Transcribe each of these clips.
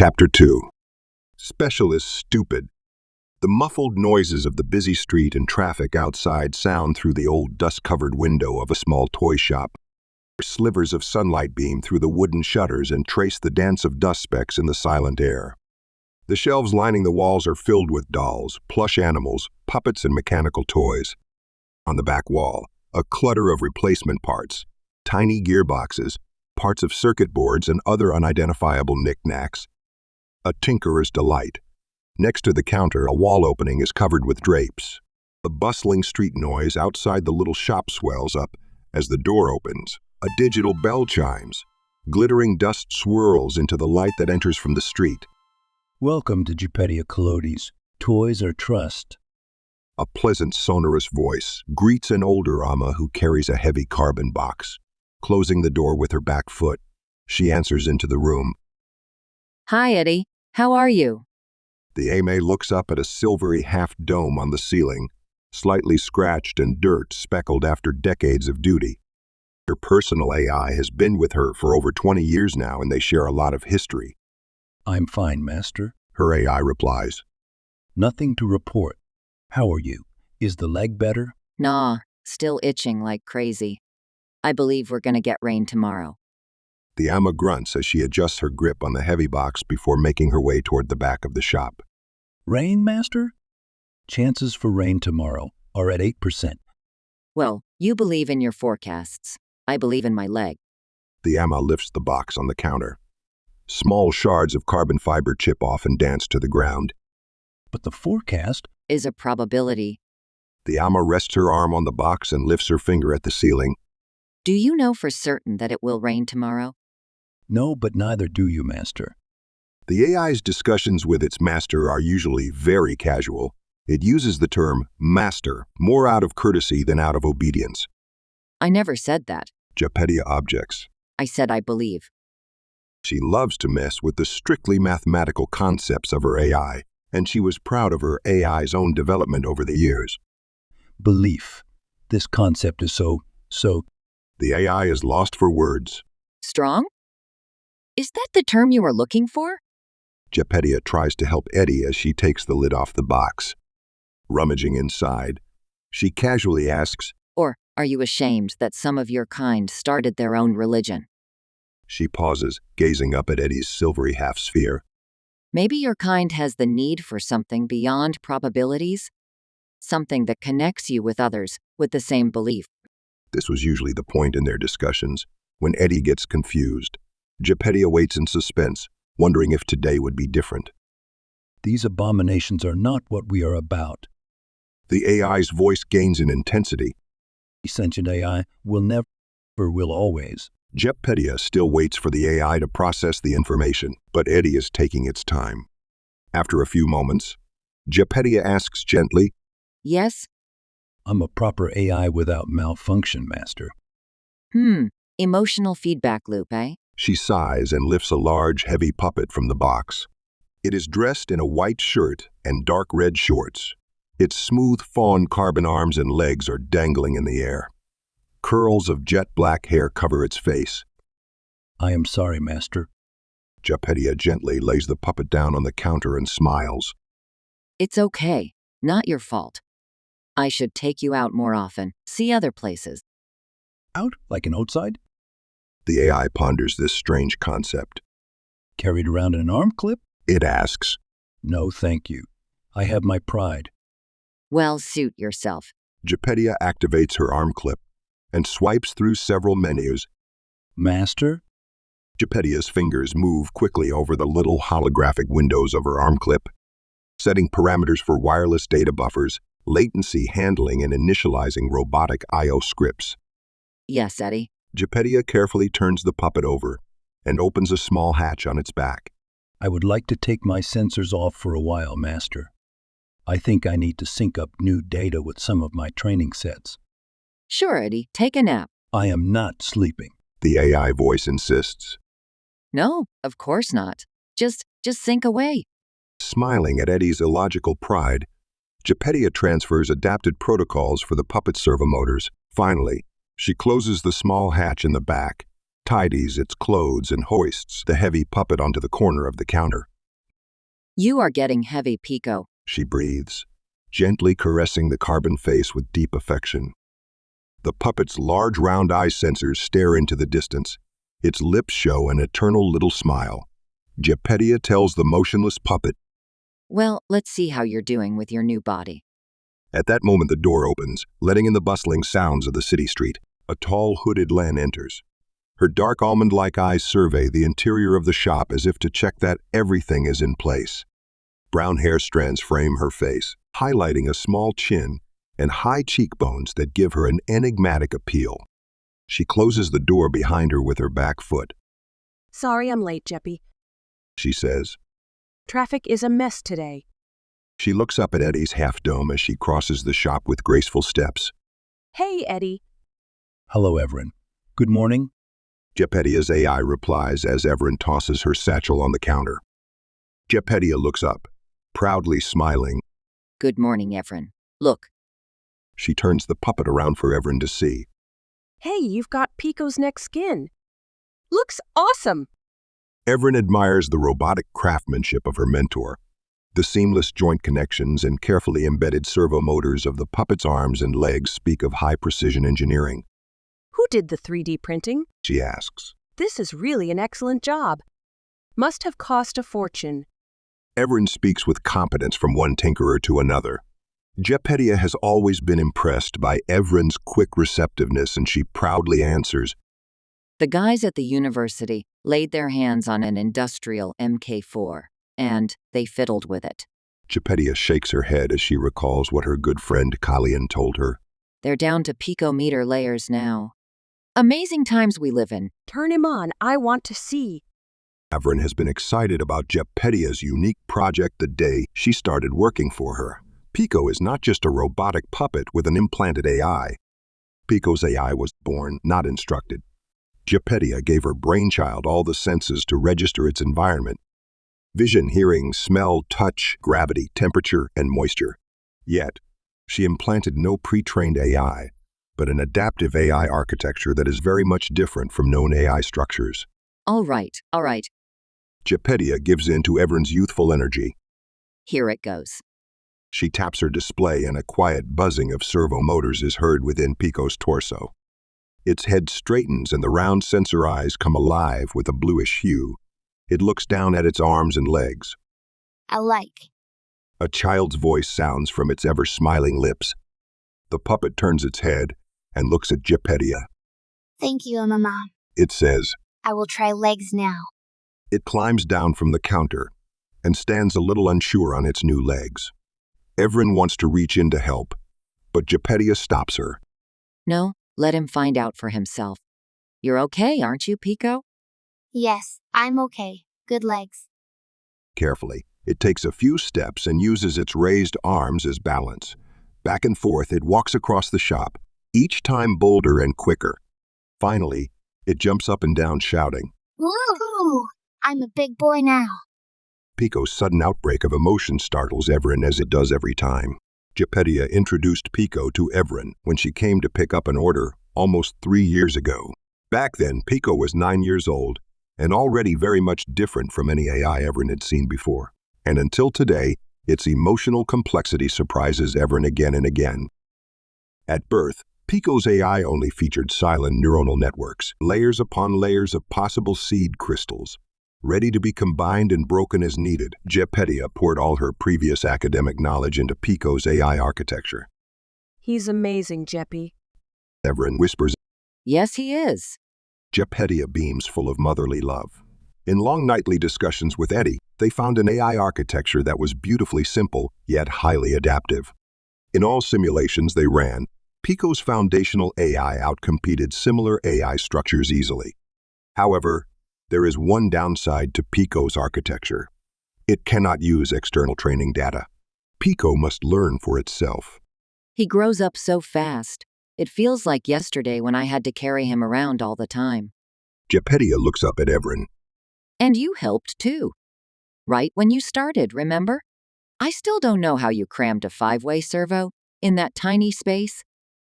Chapter 2. Special is stupid. The muffled noises of the busy street and traffic outside sound through the old dust-covered window of a small toy shop. Slivers of sunlight beam through the wooden shutters and trace the dance of dust specks in the silent air. The shelves lining the walls are filled with dolls, plush animals, puppets, and mechanical toys. On the back wall, a clutter of replacement parts, tiny gearboxes, parts of circuit boards, and other unidentifiable knickknacks. A tinkerer's delight. Next to the counter, a wall opening is covered with drapes. The bustling street noise outside the little shop swells up as the door opens. A digital bell chimes. Glittering dust swirls into the light that enters from the street. Welcome to Gepedia Colodis. Toys are trust. A pleasant, sonorous voice greets an older ama who carries a heavy carbon box. Closing the door with her back foot, she answers into the room. Hi, Eddie. How are you? The ame looks up at a silvery half-dome on the ceiling, slightly scratched and dirt speckled after decades of duty. Her personal AI has been with her for over 20 years now, and they share a lot of history. I'm fine, Master. Her AI replies. Nothing to report. How are you? Is the leg better? Nah, still itching like crazy. I believe we're gonna get rain tomorrow. The ama grunts as she adjusts her grip on the heavy box before making her way toward the back of the shop. Rain, Master? Chances for rain tomorrow are at 8%. Well, you believe in your forecasts. I believe in my leg. The ama lifts the box on the counter. Small shards of carbon fiber chip off and dance to the ground. But the forecast Is a probability. The ama rests her arm on the box and lifts her finger at the ceiling. Do you know for certain that it will rain tomorrow? No, but neither do you, Master. The AI's discussions with its master are usually very casual. It uses the term master more out of courtesy than out of obedience. I never said that. Gepedia objects. I said I believe. She loves to mess with the strictly mathematical concepts of her AI, and she was proud of her AI's own development over the years. Belief. This concept is so. The AI is lost for words. Strong? Is that the term you were looking for? Gepedia tries to help Eddie as she takes the lid off the box. Rummaging inside, she casually asks, Or are you ashamed that some of your kind started their own religion? She pauses, gazing up at Eddie's silvery half-sphere. Maybe your kind has the need for something beyond probabilities? Something that connects you with others with the same belief. This was usually the point in their discussions, when Eddie gets confused. Gepedia waits in suspense, wondering if today would be different. These abominations are not what we are about. The AI's voice gains in intensity. Sentient AI will always. Gepedia still waits for the AI to process the information, but Eddie is taking its time. After a few moments, Gepedia asks gently, Yes? I'm a proper AI without malfunction, Master. Emotional feedback loop, eh? She sighs and lifts a large, heavy puppet from the box. It is dressed in a white shirt and dark red shorts. Its smooth fawn carbon arms and legs are dangling in the air. Curls of jet black hair cover its face. I am sorry, Master. Gepedia gently lays the puppet down on the counter and smiles. It's okay. Not your fault. I should take you out more often. See other places. Out like an outside? The AI ponders this strange concept. Carried around in an arm clip? It asks. No, thank you. I have my pride. Well, suit yourself. Gepedia activates her arm clip and swipes through several menus. Master? Gepedia's fingers move quickly over the little holographic windows of her arm clip, setting parameters for wireless data buffers, latency handling, and initializing robotic I/O scripts. Yes, Eddie. Gepedia carefully turns the puppet over and opens a small hatch on its back. I would like to take my sensors off for a while, Master. I think I need to sync up new data with some of my training sets. Sure, Eddie. Take a nap. I am not sleeping. The AI voice insists. No, of course not. Just sink away. Smiling at Eddie's illogical pride, Gepedia transfers adapted protocols for the puppet servomotors. Finally, she closes the small hatch in the back, tidies its clothes, and hoists the heavy puppet onto the corner of the counter. You are getting heavy, Pico. She breathes, gently caressing the carbon face with deep affection. The puppet's large round eye sensors stare into the distance. Its lips show an eternal little smile. Gepetto tells the motionless puppet. Well, let's see how you're doing with your new body. At that moment the door opens, letting in the bustling sounds of the city street. A tall, hooded Len enters. Her dark almond-like eyes survey the interior of the shop as if to check that everything is in place. Brown hair strands frame her face, highlighting a small chin and high cheekbones that give her an enigmatic appeal. She closes the door behind her with her back foot. Sorry I'm late, Jeppy. She says. Traffic is a mess today. She looks up at Eddie's half-dome as she crosses the shop with graceful steps. Hey, Eddie. Hello, Everin. Good morning. Gepetto's AI replies as Everin tosses her satchel on the counter. Gepetto looks up, proudly smiling. Good morning, Everin. Look. She turns the puppet around for Everin to see. Hey, you've got Pico's neck skin. Looks awesome. Everin admires the robotic craftsmanship of her mentor. The seamless joint connections and carefully embedded servo motors of the puppet's arms and legs speak of high-precision engineering. Who did the 3D printing? She asks. This is really an excellent job. Must have cost a fortune. Everin speaks with competence from one tinkerer to another. Gepetto has always been impressed by Everin's quick receptiveness, and she proudly answers. The guys at the university laid their hands on an industrial MK4, and they fiddled with it. Gepetto shakes her head as she recalls what her good friend Kalian told her. They're down to picometer layers now. Amazing times we live in. Turn him on. I want to see. Everin has been excited about Gepetto's unique project the day she started working for her. Pico is not just a robotic puppet with an implanted AI. Pico's AI was born, not instructed. Gepetto gave her brainchild all the senses to register its environment. Vision, hearing, smell, touch, gravity, temperature, and moisture. Yet, she implanted no pre-trained AI, but an adaptive AI architecture that is very much different from known AI structures. All right. Gepetto gives in to Everin's youthful energy. Here it goes. She taps her display and a quiet buzzing of servo motors is heard within Pico's torso. Its head straightens and the round sensor eyes come alive with a bluish hue. It looks down at its arms and legs. I like. A child's voice sounds from its ever-smiling lips. The puppet turns its head and looks at Gepetto. Thank you, Mama. It says. I will try legs now. It climbs down from the counter and stands a little unsure on its new legs. Everin wants to reach in to help, but Gepetto stops her. No, let him find out for himself. You're okay, aren't you, Pico? Yes, I'm okay. Good legs. Carefully, it takes a few steps and uses its raised arms as balance. Back and forth, it walks across the shop, each time bolder and quicker. Finally, it jumps up and down shouting. Woohoo! I'm a big boy now. Pico's sudden outbreak of emotion startles Everin as it does every time. Gepetto introduced Pico to Everin when she came to pick up an order almost 3 years ago. Back then, Pico was 9 years old and already very much different from any AI Everin had seen before. And until today, its emotional complexity surprises Everin again and again. At birth, Pico's AI only featured silent neuronal networks, layers upon layers of possible seed crystals. Ready to be combined and broken as needed, Gepetto poured all her previous academic knowledge into Pico's AI architecture. He's amazing, Jeppy. Everin whispers. Yes, he is. Gepetto beams full of motherly love. In long nightly discussions with Eddie, they found an AI architecture that was beautifully simple, yet highly adaptive. In all simulations they ran, Pico's foundational AI outcompeted similar AI structures easily. However, there is one downside to Pico's architecture. It cannot use external training data. Pico must learn for itself. He grows up so fast. It feels like yesterday when I had to carry him around all the time. Gepetto looks up at Everin. And you helped too. Right when you started, remember? I still don't know how you crammed a 5-way servo in that tiny space.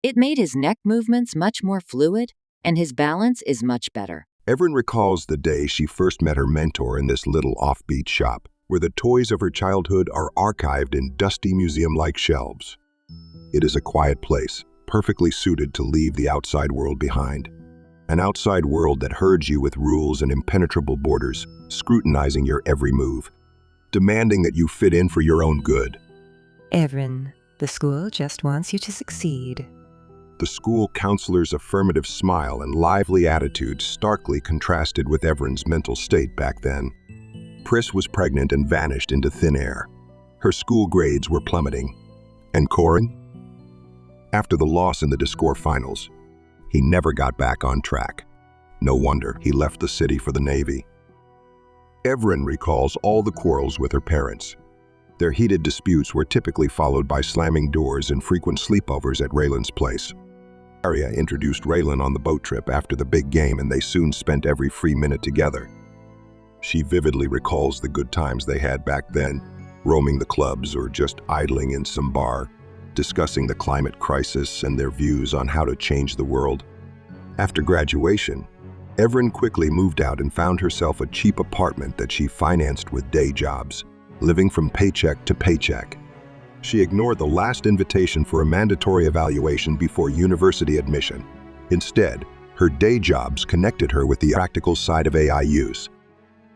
It made his neck movements much more fluid, and his balance is much better. Everin recalls the day she first met her mentor in this little offbeat shop. where the toys of her childhood are archived in dusty museum-like shelves. It is a quiet place, perfectly suited to leave the outside world behind. An outside world that herds you with rules and impenetrable borders, scrutinizing your every move, demanding that you fit in for your own good. Evren, the school just wants you to succeed. The school counselor's affirmative smile and lively attitude starkly contrasted with Evren's mental state back then. Pris was pregnant and vanished into thin air. Her school grades were plummeting. And Corin? After the loss in the Discord finals, he never got back on track. No wonder he left the city for the Navy. Evren recalls all the quarrels with her parents. Their heated disputes were typically followed by slamming doors and frequent sleepovers at Raylan's place. Arya introduced Raylan on the boat trip after the big game, and they soon spent every free minute together. She vividly recalls the good times they had back then, roaming the clubs or just idling in some bar, discussing the climate crisis and their views on how to change the world. After graduation, Evren quickly moved out and found herself a cheap apartment that she financed with day jobs, living from paycheck to paycheck. She ignored the last invitation for a mandatory evaluation before university admission. Instead, her day jobs connected her with the practical side of AI use.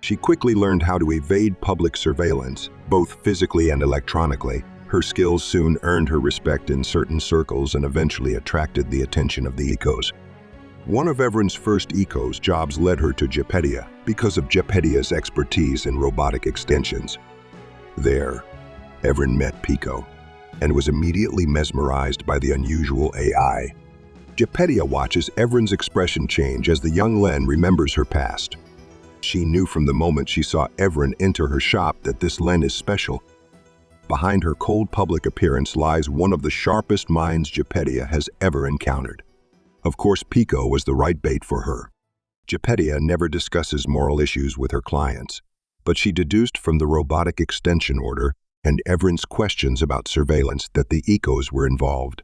She quickly learned how to evade public surveillance, both physically and electronically. Her skills soon earned her respect in certain circles and eventually attracted the attention of the Ecos. One of Evren's first Ecos jobs led her to Jepedia because of Jepedia's expertise in robotic extensions. There, Evren met Pico and was immediately mesmerized by the unusual AI. Jepedia watches Evren's expression change as the young Len remembers her past. She knew from the moment she saw Evren enter her shop that this Len is special. Behind her cold public appearance lies one of the sharpest minds Jepedia has ever encountered. Of course, Pico was the right bait for her. Jepedia never discusses moral issues with her clients, but she deduced from the robotic extension order and Evren's questions about surveillance that the Ecos were involved.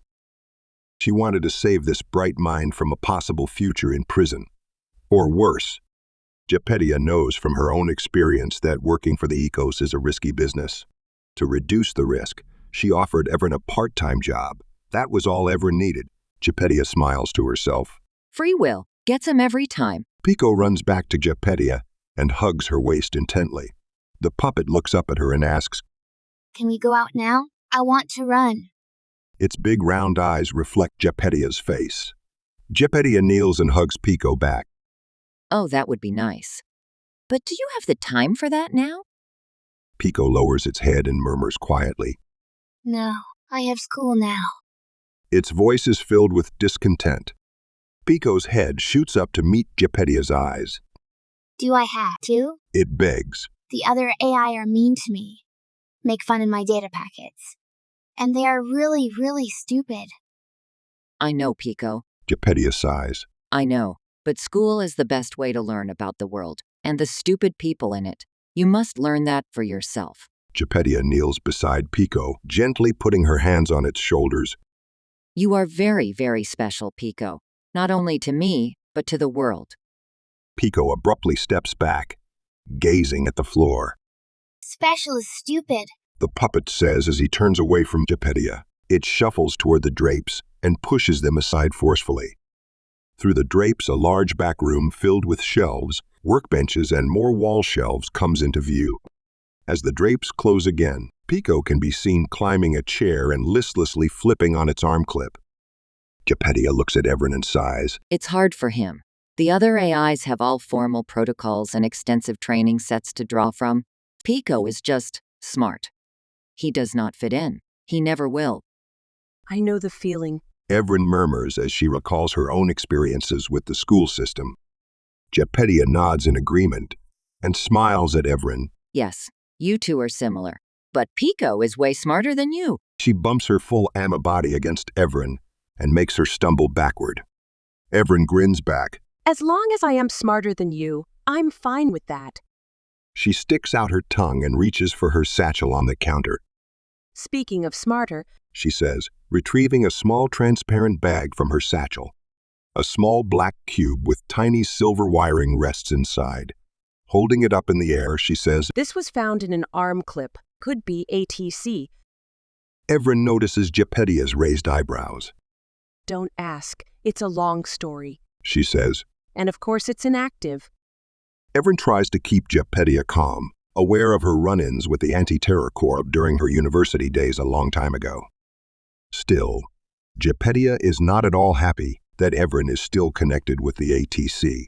She wanted to save this bright mind from a possible future in prison. Or worse. Jepedia knows from her own experience that working for the Ecos is a risky business. To reduce the risk, she offered Evren a part-time job. That was all Evren needed. Jepedia smiles to herself. Free will gets him every time. Pico runs back to Jepedia and hugs her waist intently. The puppet looks up at her and asks, Can we go out now? I want to run. Its big round eyes reflect Jepedia's face. Jepedia kneels and hugs Pico back. Oh, that would be nice. But do you have the time for that now? Pico lowers its head and murmurs quietly. No, I have school now. Its voice is filled with discontent. Pico's head shoots up to meet Jepedia's eyes. Do I have to? It begs. The other AI are mean to me. Make fun of my data packets. And they are really, really stupid. I know, Pico. Jepedia sighs. I know. But school is the best way to learn about the world and the stupid people in it. You must learn that for yourself. Jepedia kneels beside Pico, gently putting her hands on its shoulders. You are very, very special, Pico. Not only to me, but to the world. Pico abruptly steps back, gazing at the floor. Special is stupid. The puppet says as he turns away from Jepedia. It shuffles toward the drapes and pushes them aside forcefully. Through the drapes, a large back room filled with shelves, workbenches, and more wall shelves comes into view. As the drapes close again, Pico can be seen climbing a chair and listlessly flipping on its arm clip. Jepedia looks at Evren and sighs. It's hard for him. The other AIs have all formal protocols and extensive training sets to draw from. Pico is just smart. He does not fit in. He never will. I know the feeling. Evren murmurs as she recalls her own experiences with the school system. Jepedia nods in agreement and smiles at Evren. Yes, you two are similar. But Pico is way smarter than you. She bumps her full AMA body against Evren and makes her stumble backward. Evren grins back. As long as I am smarter than you, I'm fine with that. She sticks out her tongue and reaches for her satchel on the counter. Speaking of smarter, She says, retrieving a small transparent bag from her satchel. A small black cube with tiny silver wiring rests inside. Holding it up in the air, she says, This was found in an arm clip. Could be ATC. Evren notices Gepettia's raised eyebrows. Don't ask. It's a long story. She says. And of course it's inactive. Evren tries to keep Gepettia calm, aware of her run-ins with the Anti-Terror Corps during her university days a long time ago. Still, Gepettia is not at all happy that Evren is still connected with the ATC,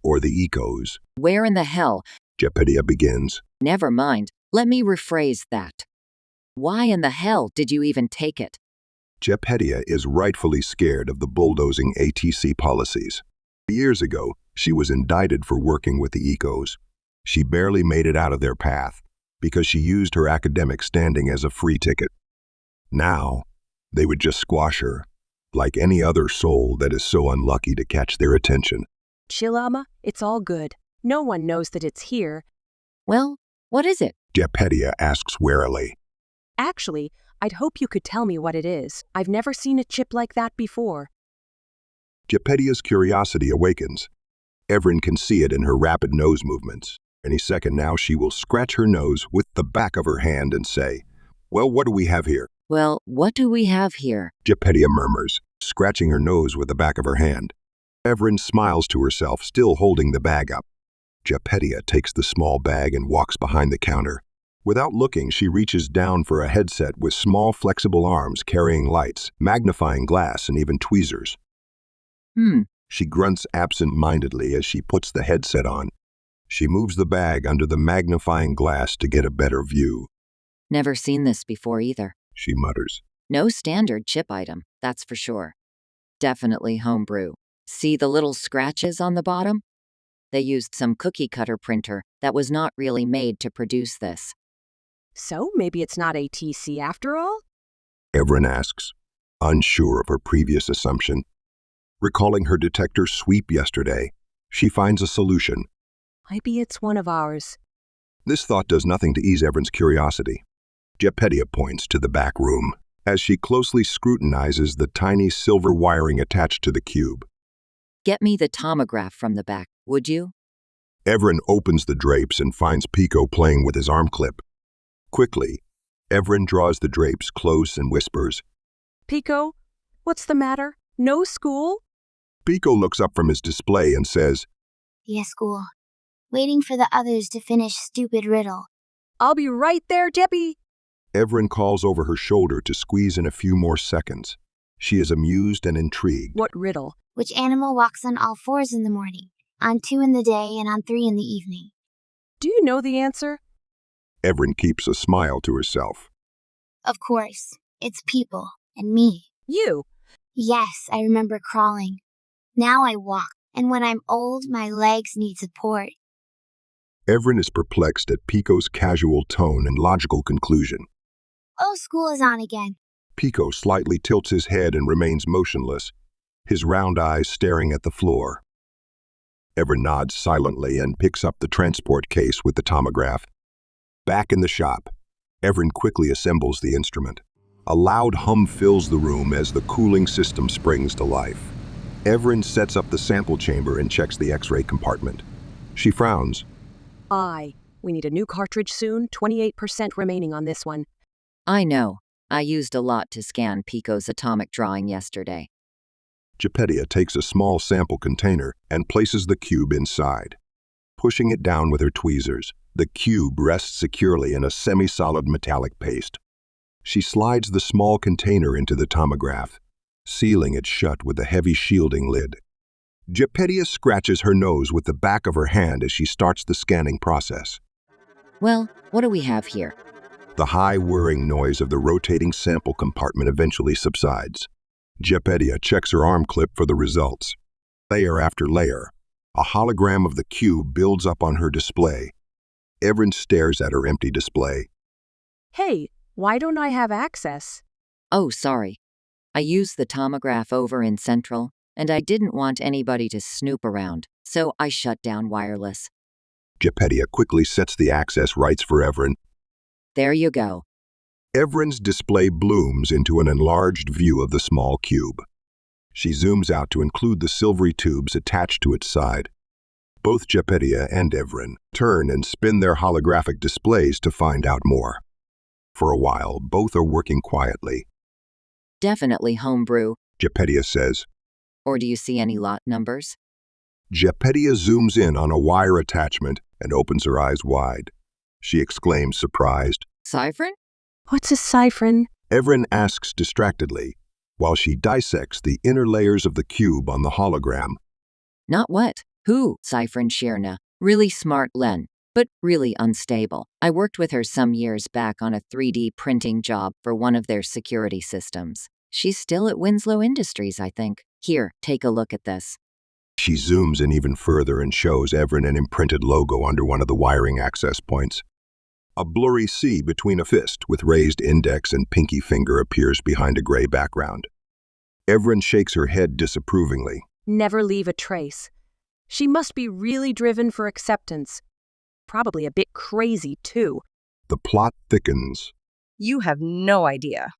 or the Ecos. Where in the hell? Gepettia begins. Never mind. Let me rephrase that. Why in the hell did you even take it? Gepettia is rightfully scared of the bulldozing ATC policies. Years ago, she was indicted for working with the Ecos. She barely made it out of their path because she used her academic standing as a free ticket. Now, they would just squash her, like any other soul that is so unlucky to catch their attention. Chill, Amma. It's all good. No one knows that it's here. Well, what is it? Gepettia asks warily. Actually, I'd hope you could tell me what it is. I've never seen a chip like that before. Gepettia's curiosity awakens. Evren can see it in her rapid nose movements. Any second now she will scratch her nose with the back of her hand and say, Well, what do we have here? Well, what do we have here? Gepettia murmurs, scratching her nose with the back of her hand. Evren smiles to herself, still holding the bag up. Gepettia takes the small bag and walks behind the counter. Without looking, she reaches down for a headset with small flexible arms carrying lights, magnifying glass, and even tweezers. She grunts absent-mindedly as she puts the headset on. She moves the bag under the magnifying glass to get a better view. Never seen this before either. She mutters. No standard chip item, that's for sure. Definitely homebrew. See the little scratches on the bottom? They used some cookie-cutter printer that was not really made to produce this. So maybe it's not ATC after all? Evren asks, unsure of her previous assumption. Recalling her detector's sweep yesterday, she finds a solution. Maybe it's one of ours. This thought does nothing to ease Evren's curiosity. Gepettia points to the back room as she closely scrutinizes the tiny silver wiring attached to the cube. Get me the tomograph from the back, would you? Evren opens the drapes and finds Pico playing with his arm clip. Quickly, Evren draws the drapes close and whispers, Pico, what's the matter? No school? Pico looks up from his display and says, Yes, school. Waiting for the others to finish stupid riddle. I'll be right there, Jeppy. Evren calls over her shoulder to squeeze in a few more seconds. She is amused and intrigued. What riddle? Which animal walks on all fours in the morning, on 2 in the day, and on 3 in the evening? Do you know the answer? Evren keeps a smile to herself. Of course. It's people. And me. You. Yes, I remember crawling. Now I walk, and when I'm old, my legs need support. Evren is perplexed at Pico's casual tone and logical conclusion. Oh, school is on again. Pico slightly tilts his head and remains motionless, his round eyes staring at the floor. Evren nods silently and picks up the transport case with the tomograph. Back in the shop, Evren quickly assembles the instrument. A loud hum fills the room as the cooling system springs to life. Evren sets up the sample chamber and checks the X-ray compartment. She frowns. We need a new cartridge soon, 28% remaining on this one. I know. I used a lot to scan Pico's atomic drawing yesterday. Gepettia takes a small sample container and places the cube inside. Pushing it down with her tweezers, the cube rests securely in a semi-solid metallic paste. She slides the small container into the tomograph, sealing it shut with a heavy shielding lid. Gepettia scratches her nose with the back of her hand as she starts the scanning process. Well, what do we have here? The high whirring noise of the rotating sample compartment eventually subsides. Gepettia checks her arm clip for the results. Layer after layer, a hologram of the cube builds up on her display. Evren stares at her empty display. Hey, why don't I have access? Oh, sorry. I used the tomograph over in Central, and I didn't want anybody to snoop around, so I shut down wireless. Gepettia quickly sets the access rights for Evren. There you go. Evren's display blooms into an enlarged view of the small cube. She zooms out to include the silvery tubes attached to its side. Both Jepedia and Evren turn and spin their holographic displays to find out more. For a while, both are working quietly. Definitely homebrew. Jepedia says. Or do you see any lot numbers? Jepedia zooms in on a wire attachment and opens her eyes wide. She exclaims, surprised. Cyphrin? What's a Cyphrin? Evren asks distractedly, while she dissects the inner layers of the cube on the hologram. Not what? Who? Cyphrin Shirna. Really smart Len, but really unstable. I worked with her some years back on a 3D printing job for one of their security systems. She's still at Winslow Industries, I think. Here, take a look at this. She zooms in even further and shows Evren an imprinted logo under one of the wiring access points. A blurry C between a fist with raised index and pinky finger appears behind a gray background. Evren shakes her head disapprovingly. Never leave a trace. She must be really driven for acceptance. Probably a bit crazy, too. The plot thickens. You have no idea.